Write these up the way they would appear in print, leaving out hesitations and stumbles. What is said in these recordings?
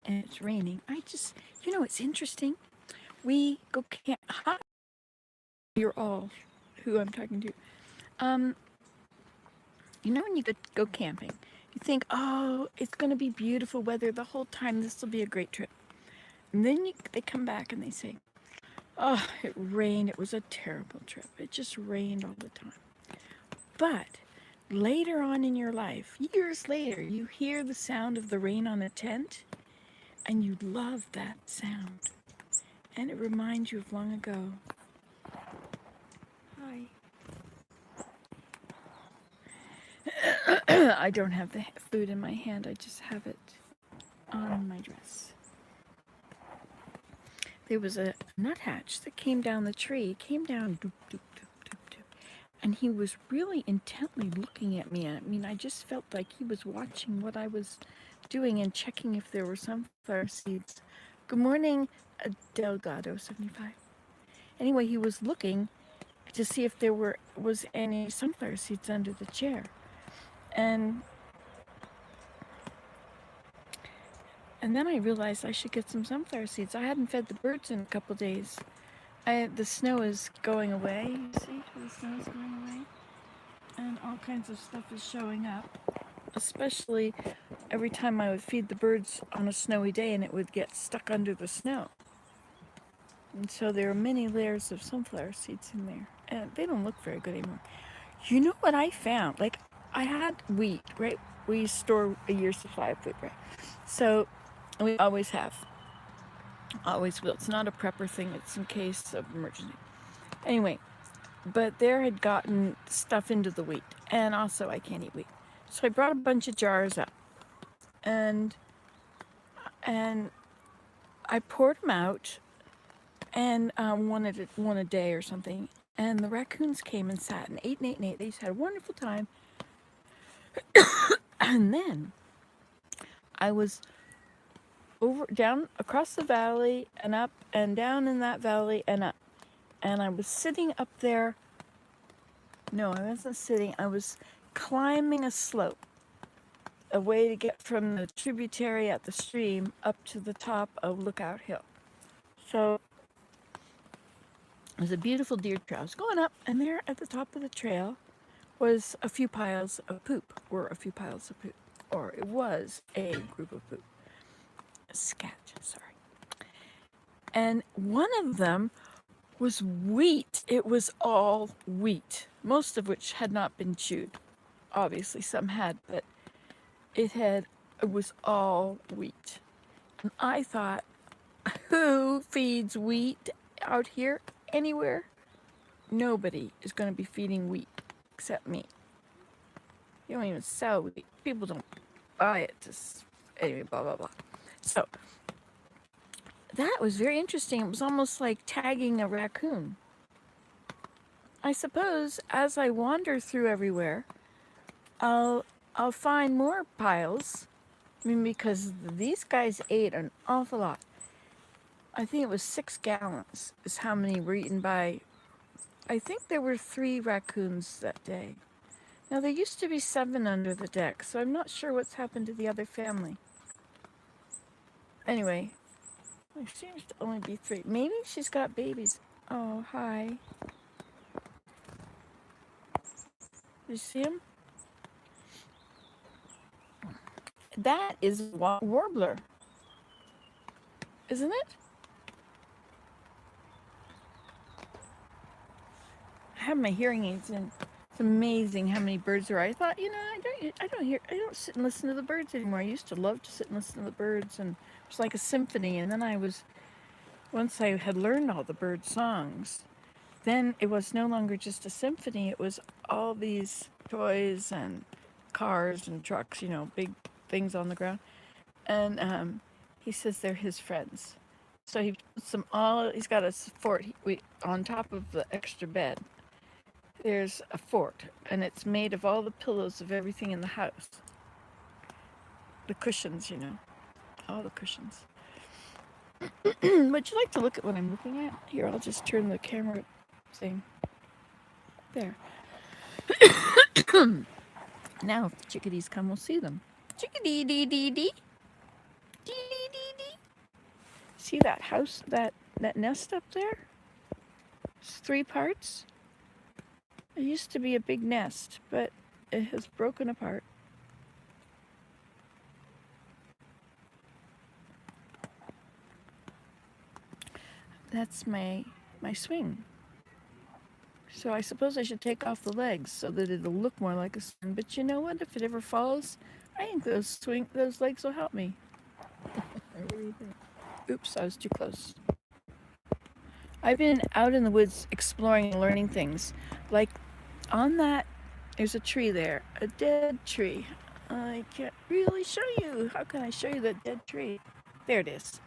and it's raining. It's interesting. We go camp. Hi, you're all who I'm talking to. Um, when you go camping, you think, oh, it's going to be beautiful weather the whole time. This will be a great trip. And then they come back and they say, oh, it rained. It was a terrible trip. It just rained all the time. But later on in your life, years later, you hear the sound of the rain on a tent and you love that sound. And it reminds you of long ago. Hi. I don't have the food in my hand. I just have it on my dress. There was a nuthatch that came down the tree. Came down, doop, doop, doop, doop, doop. And he was really intently looking at me. I mean, I just felt like he was watching what I was doing and checking if there were sunflower seeds. Good morning, Delgado 75. Anyway, he was looking to see if there was any sunflower seeds under the chair. And then I realized I should get some sunflower seeds. I hadn't fed the birds in a couple days. The snow is going away. You see, the snow is going away. And all kinds of stuff is showing up. Especially every time I would feed the birds on a snowy day and it would get stuck under the snow. And so there are many layers of sunflower seeds in there. And they don't look very good anymore. You know what I found? Like, I had wheat, right? We store a year's supply of food, right? So we always have. Always will. It's not a prepper thing. It's in case of emergency. Anyway, but there had gotten stuff into the wheat. And also I can't eat wheat. So I brought a bunch of jars up. And I poured them out. And one a day or something. And the raccoons came and sat and ate and ate and ate. They just had a wonderful time. And then I was down across the valley and up and down in that valley and up. And I was sitting up there. No, I wasn't sitting. I was climbing a slope. A way to get from the tributary at the stream up to the top of Lookout Hill. So it was a beautiful deer trail. I was going up, and there at the top of the trail was a few piles of poop. Or it was a group of poop. A scat, sorry. And one of them was wheat. It was all wheat, most of which had not been chewed. Obviously, some had, but it was all wheat. And I thought, who feeds wheat out here anywhere? Nobody is going to be feeding wheat except me. You don't even sell wheat. People don't buy it. Anyway, blah, blah, blah. So that was very interesting. It was almost like tagging a raccoon. I suppose as I wander through everywhere, I'll find more piles. I mean, because these guys ate an awful lot. I think it was 6 gallons is how many were eaten by, I think there were 3 raccoons that day. Now, there used to be 7 under the deck, so I'm not sure what's happened to the other family. Anyway, there seems to only be 3. Maybe she's got babies. Oh, hi. You see him? That is a warbler, isn't it? I have my hearing aids in. It's amazing how many birds there are. I thought, I don't sit and listen to the birds anymore. I used to love to sit and listen to the birds, and it was like a symphony. And then once I had learned all the bird songs, then it was no longer just a symphony. It was all these toys and cars and trucks, big things on the ground. And he says they're his friends. So he puts them all, he's got a fort on top of the extra bed. There's a fort, and it's made of all the pillows of everything in the house. The cushions, all the cushions. Would you like to look at what I'm looking at? Here, I'll just turn the camera thing. There. Now, if the chickadees come, we'll see them. Chickadee-dee-dee-dee. Dee-dee-dee-dee. See that house, that nest up there? It's 3 parts. It used to be a big nest, but it has broken apart. That's my swing. So I suppose I should take off the legs so that it'll look more like a swing. But you know what? If it ever falls, I think those legs will help me. I really do. Oops, I was too close. I've been out in the woods exploring and learning things. Like on that, there's a tree there, a dead tree. I can't really show you. How can I show you that dead tree? There it is.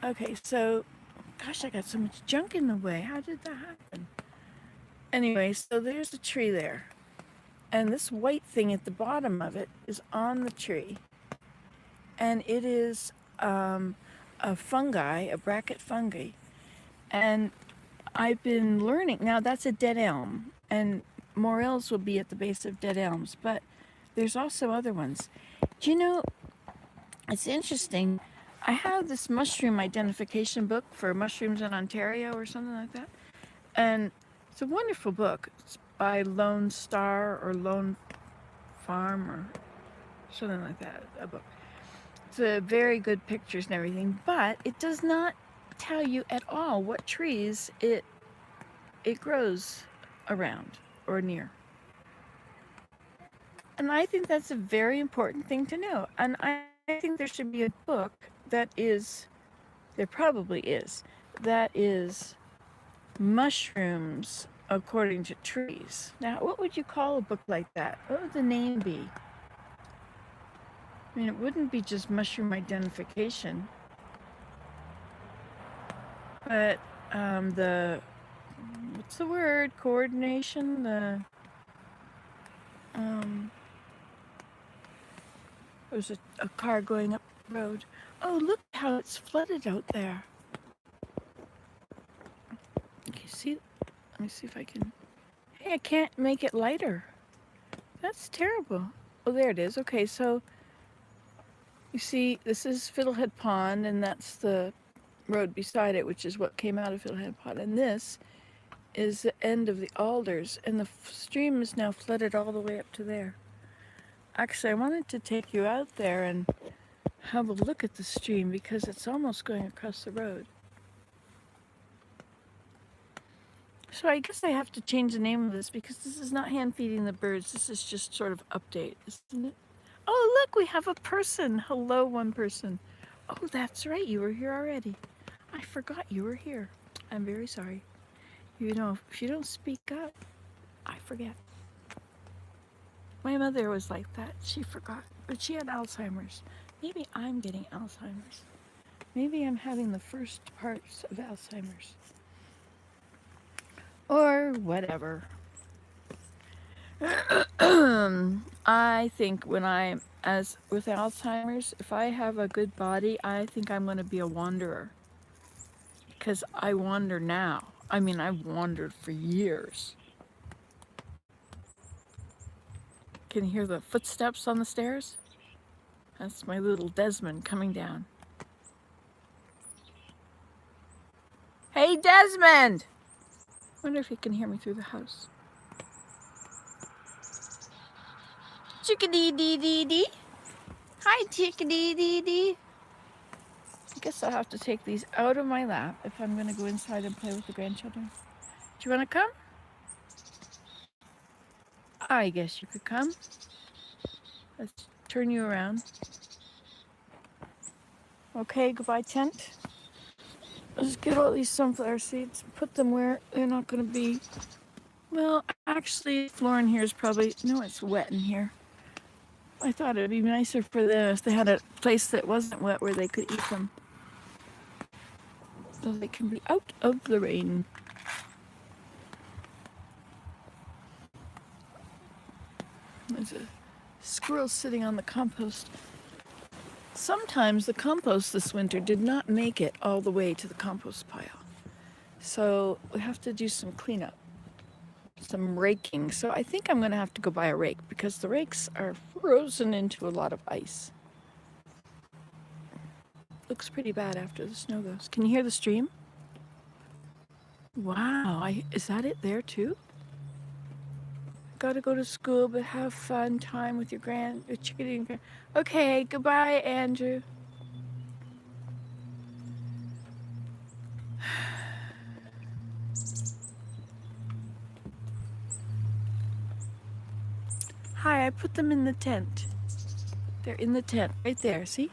Okay, so, gosh, I got so much junk in the way. How did that happen? Anyway, so there's a tree there. And this white thing at the bottom of it is on the tree. And it is a fungi, a bracket fungi. And I've been learning, now that's a dead elm, and morels will be at the base of dead elms, but there's also other ones. Do you know, it's interesting, I have this mushroom identification book for mushrooms in Ontario or something like that, and it's a wonderful book. It's by Lone Star or Lone Farm or something like that, a book. It's a very good pictures and everything, but it does not tell you at all what trees it grows around or near. And I think that's a very important thing to know. And I think there should be a book that is, there probably is, that is mushrooms according to trees. Now, what would you call a book like that? What would the name be? I mean, it wouldn't be just mushroom identification, but what's the word? Coordination? There's a car going up the road. Oh, look how it's flooded out there. Okay, see? Let me see if I can. Hey, I can't make it lighter. That's terrible. Oh, there it is. Okay, so you see, this is Fiddlehead Pond, and that's the road beside it, which is what came out of Fiddlehead Pond. And this is the end of the alders, and the stream is now flooded all the way up to there. Actually, I wanted to take you out there and have a look at the stream because it's almost going across the road. So I guess I have to change the name of this because this is not hand feeding the birds. This is just sort of update, isn't it? Oh, look, we have a person. Hello, one person. Oh, that's right. You were here already. I forgot you were here. I'm very sorry. You know, if you don't speak up, I forget. My mother was like that. She forgot, but she had Alzheimer's. Maybe I'm getting Alzheimer's. Maybe I'm having the first parts of Alzheimer's. Or whatever. I think when I'm, as with Alzheimer's, if I have a good body, I think I'm going to be a wanderer. Because I wander now. I mean, I've wandered for years. Can you hear the footsteps on the stairs? That's my little Desmond coming down. Hey, Desmond! I wonder if he can hear me through the house. Chickadee-dee-dee-dee. Hi, chickadee-dee-dee. I guess I'll have to take these out of my lap if I'm going to go inside and play with the grandchildren. Do you want to come? I guess you could come. Let's turn you around. Okay, goodbye, tent. Let's get all these sunflower seeds, put them where they're not going to be. Well, actually, floor in here is probably, no, it's wet in here. I thought it would be nicer for them if they had a place that wasn't wet where they could eat them. So they can be out of the rain. There's a squirrel sitting on the compost. Sometimes the compost this winter did not make it all the way to the compost pile. So we have to do some cleanup, some raking. So I think I'm going to have to go buy a rake because the rakes are frozen into a lot of ice. looks pretty bad after the snow goes. Can you hear the stream? Wow, is that it there too? Gotta go to school, but have fun time with your chickadee and Okay, goodbye, Andrew. Hi, I put them in the tent. They're in the tent, right there, see?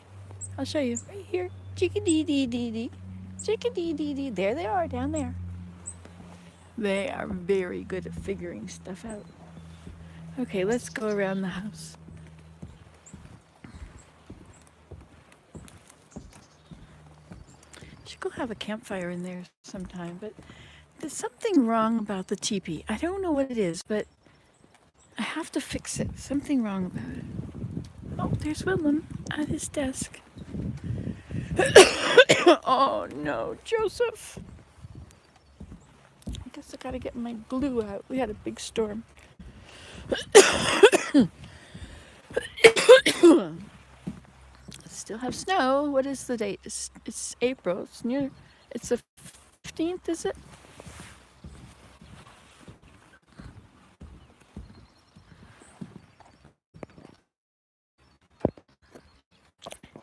I'll show you, right here. Chickadee-dee-dee-dee. Chickadee-dee-dee. There they are, down there. They are very good at figuring stuff out. Okay, let's go around the house. Should go have a campfire in there sometime, but there's something wrong about the teepee. I don't know what it is, but I have to fix it. Something wrong about it. Oh, there's Willem at his desk. Oh no, Joseph. I guess I gotta get my glue out. We had a big storm. Still have snow. What is the date? It's April. It's the 15th, is it?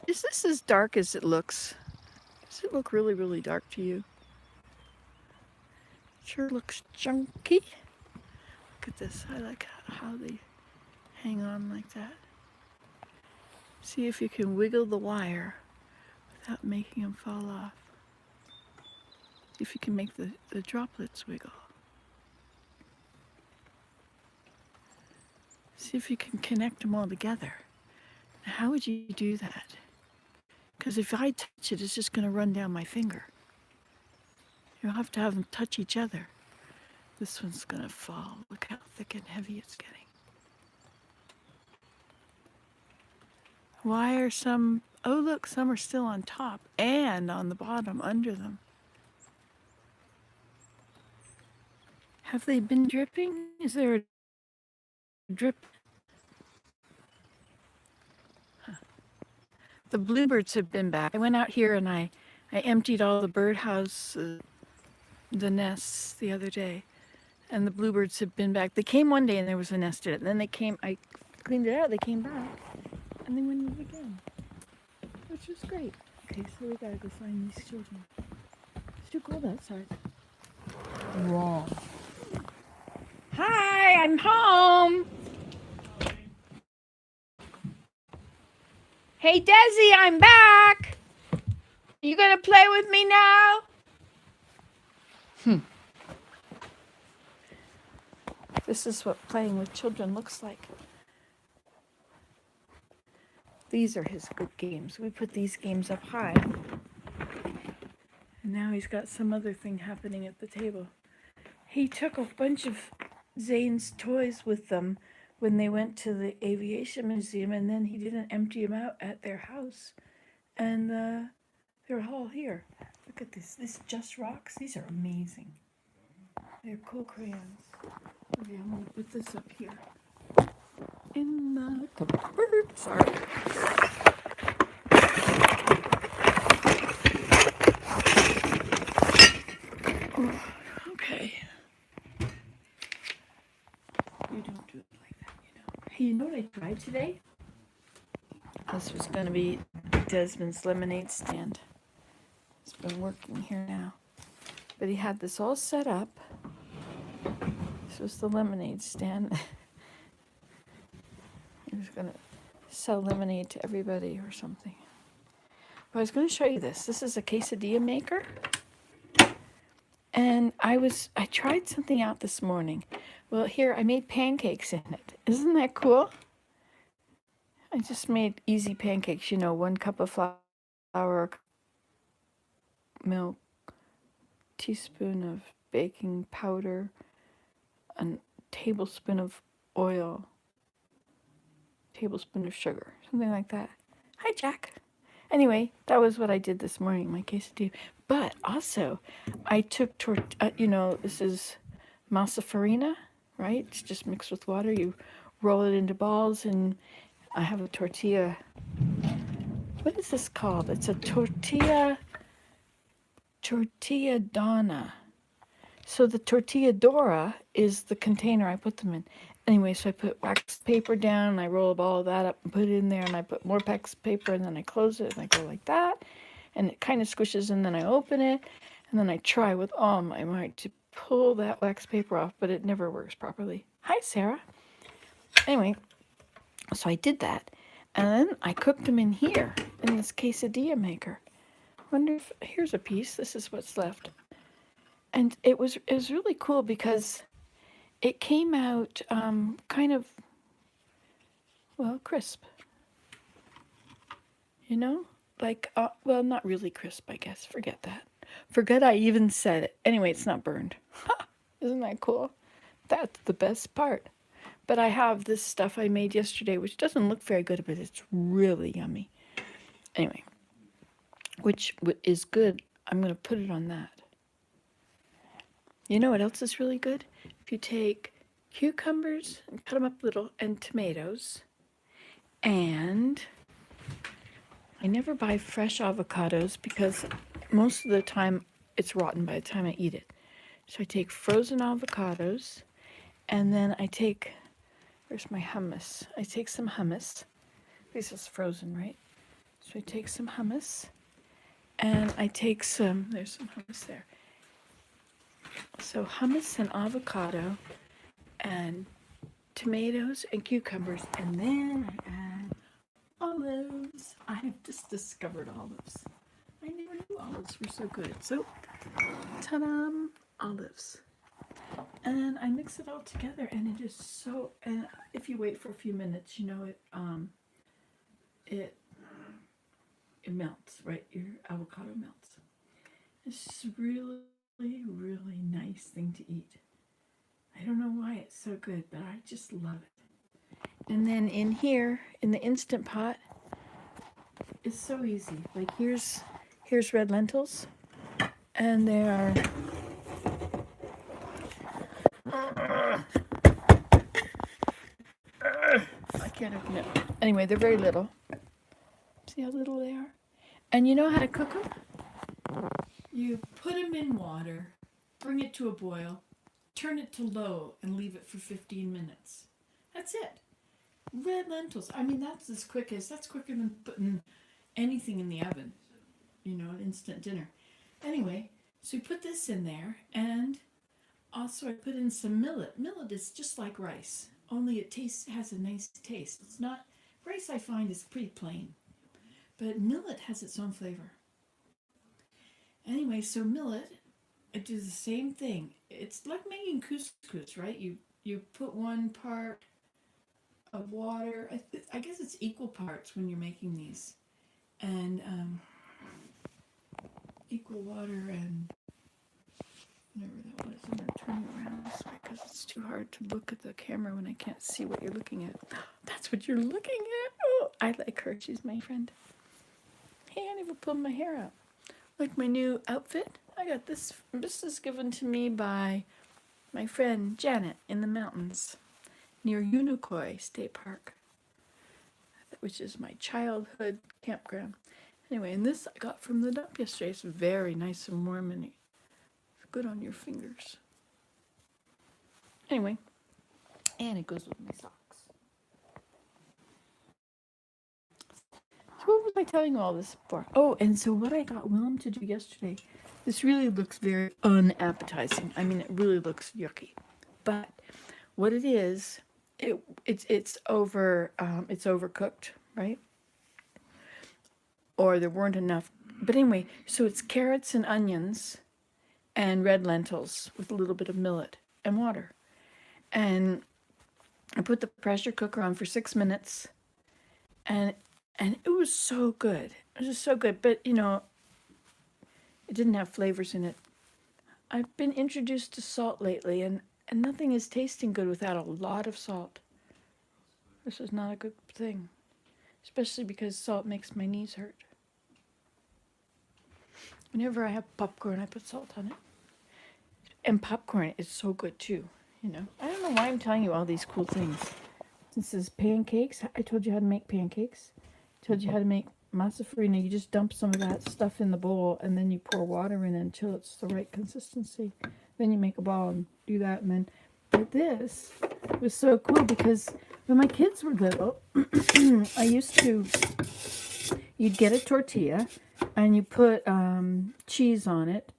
Is this as dark as it looks? Does it look really, really dark to you? Sure looks chunky. Look at this. I like how they hang on like that. See if you can wiggle the wire without making them fall off. See if you can make the droplets wiggle. See if you can connect them all together. Now, how would you do that? Because if I touch it, it's just going to run down my finger. You'll have to have them touch each other. This one's going to fall. Look how thick and heavy it's getting. Why are some... Oh, look, some are still on top and on the bottom under them. Have they been dripping? Is there a drip? Huh. The bluebirds have been back. I went out here and I emptied all the birdhouse, the nests the other day, and the bluebirds have been back. They came one day and there was a nest in it. And then they came, I cleaned it out, they came back, and they went in it again, which was great. Okay, so we gotta go find these children. It's too cold outside. Wrong. Hi, I'm home. Hey, Desi, I'm back. You gonna play with me now? This is what playing with children looks like. These are his good games. We put these games up high. And now he's got some other thing happening at the table. He took a bunch of Zane's toys with them when they went to the aviation museum, and then he didn't empty them out at their house. And they're all here. Look at this. This Just Rocks. These are amazing. They're cool crayons. Okay, I'm going to put this up here. In the cupboard. Sorry. Okay. You don't do it like that, you know. Hey, you know what I tried today? This was going to be Desmond's lemonade stand. It's been working here now. But he had this all set up. This was the lemonade stand. He was going to sell lemonade to everybody or something. But I was going to show you this. This is a quesadilla maker. And I tried something out this morning. Well, here, I made pancakes in it. Isn't that cool? I just made easy pancakes, 1 cup of flour, milk, teaspoon of baking powder, a tablespoon of oil, tablespoon of sugar, something like that. Hi, Jack. Anyway, that was what I did this morning, my quesadilla. But also, I took, this is masa farina, right? It's just mixed with water. You roll it into balls, and I have a tortilla what is this called? It's a tortilla donna. So the tortilla dora is the container I put them in. Anyway, so I put wax paper down, and I roll all of that up and put it in there, and I put more wax paper, and then I close it, and I go like that, and it kind of squishes, and then I open it, and then I try with all my might to pull that wax paper off, but it never works properly. Hi, Sarah. Anyway, so I did that, and then I cooked them in here, in this quesadilla maker. Wonder if, here's a piece, this is what's left. And it was really cool because it came out kind of, well, crisp. You know? Like, well, not really crisp, I guess. Forget that. Forget I even said it. Anyway, it's not burned. Ha! Isn't that cool? That's the best part. But I have this stuff I made yesterday, which doesn't look very good, but it's really yummy. Anyway, which is good. I'm going to put it on that. You know what else is really good? If you take cucumbers and cut them up little, and tomatoes, and I never buy fresh avocados because most of the time it's rotten by the time I eat it. So I take frozen avocados, and then I take, where's my hummus? I take some hummus. This is frozen, right? So I take some hummus, and I take some, there's some hummus there. So hummus and avocado and tomatoes and cucumbers, and then I add olives. I have just discovered olives. I never knew olives were so good. So, ta-da, olives. And I mix it all together, and it is so, and if you wait for a few minutes, you know, it melts, right? Your avocado melts. It's just really, really nice thing to eat. I don't know why it's so good, but I just love it. And then in here, in the Instant Pot, it's so easy. Like here's red lentils, and they are I can't open it. Anyway, they're very little. See how little they are? And you know how to cook them? You put them in water, bring it to a boil, turn it to low, and leave it for 15 minutes. That's it. Red lentils. I mean, that's quicker than putting anything in the oven. You know, an instant dinner. Anyway, so you put this in there, and also I put in some millet. Millet is just like rice, only it has a nice taste. It's not, rice I find is pretty plain, but millet has its own flavor. Anyway, so millet, it does the same thing. It's like making couscous, right? You put one part of water. I guess it's equal parts when you're making these, and equal water and whatever that was. I'm gonna turn it around this way because it's too hard to look at the camera when I can't see what you're looking at. That's what you're looking at. Oh, I like her. She's my friend. Hey, I never pulled my hair out. Like my new outfit. I got this. This is given to me by my friend Janet in the mountains near Unicoi State Park, which is my childhood campground. Anyway, and this I got from the dump yesterday. It's very nice and warm, and it's good on your fingers. Anyway, and it goes with my socks. So what was I telling you all this for? Oh, and so what I got Willem to do yesterday, this really looks very unappetizing. I mean, it really looks yucky. But what it is, it's overcooked, right? Or there weren't enough. But anyway, so it's carrots and onions and red lentils with a little bit of millet and water. And I put the pressure cooker on for 6 minutes, and it was so good. It was just so good. But, you know, it didn't have flavors in it. I've been introduced to salt lately, and nothing is tasting good without a lot of salt. This is not a good thing, especially because salt makes my knees hurt. Whenever I have popcorn, I put salt on it. And popcorn is so good too, you know. I don't know why I'm telling you all these cool things. This is pancakes. I told you how to make pancakes. I told you how to make masa farina, you just dump some of that stuff in the bowl, and then you pour water in until it's the right consistency. Then you make a ball and do that, and then. But this was so cool because when my kids were little, I used to. You'd get a tortilla, and you put cheese on it,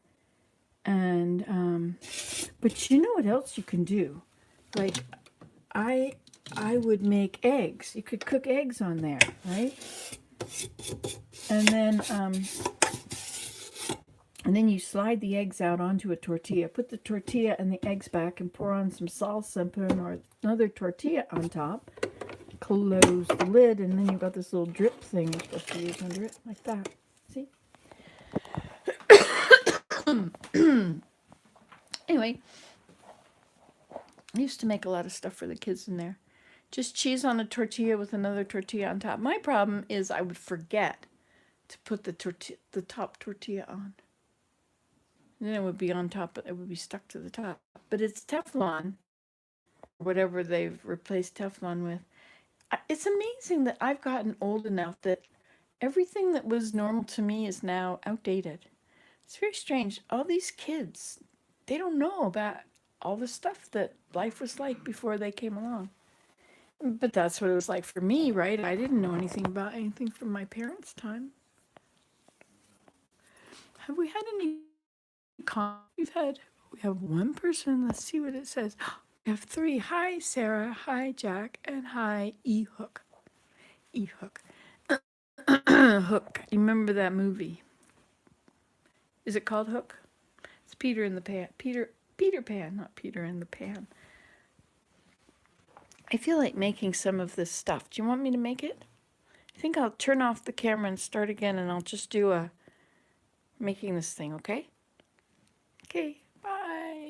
and but you know what else you can do? Like I would make eggs. You could cook eggs on there, right? And then you slide the eggs out onto a tortilla. Put the tortilla and the eggs back, and pour on some salsa and put another tortilla on top. Close the lid, and then you've got this little drip thing you're supposed to use under it, like that. See? Anyway, I used to make a lot of stuff for the kids in there. Just cheese on a tortilla with another tortilla on top. My problem is I would forget to put the top tortilla on. And then it would be on top, it would be stuck to the top. But it's Teflon, whatever they've replaced Teflon with. It's amazing that I've gotten old enough that everything that was normal to me is now outdated. It's very strange. All these kids, they don't know about all the stuff that life was like before they came along. But that's what it was like for me, right? I didn't know anything about anything from my parents' time. Have we had any we have one person. Let's see what it says. We have 3. Hi, Sarah. Hi, Jack. And hi, E-Hook. E-Hook. Hook. You remember that movie? Is it called Hook? It's Peter in the Pan. Peter Pan, not Peter in the Pan. I feel like making some of this stuff. Do you want me to make it? I think I'll turn off the camera and start again, and I'll just do making this thing, okay? Okay, bye.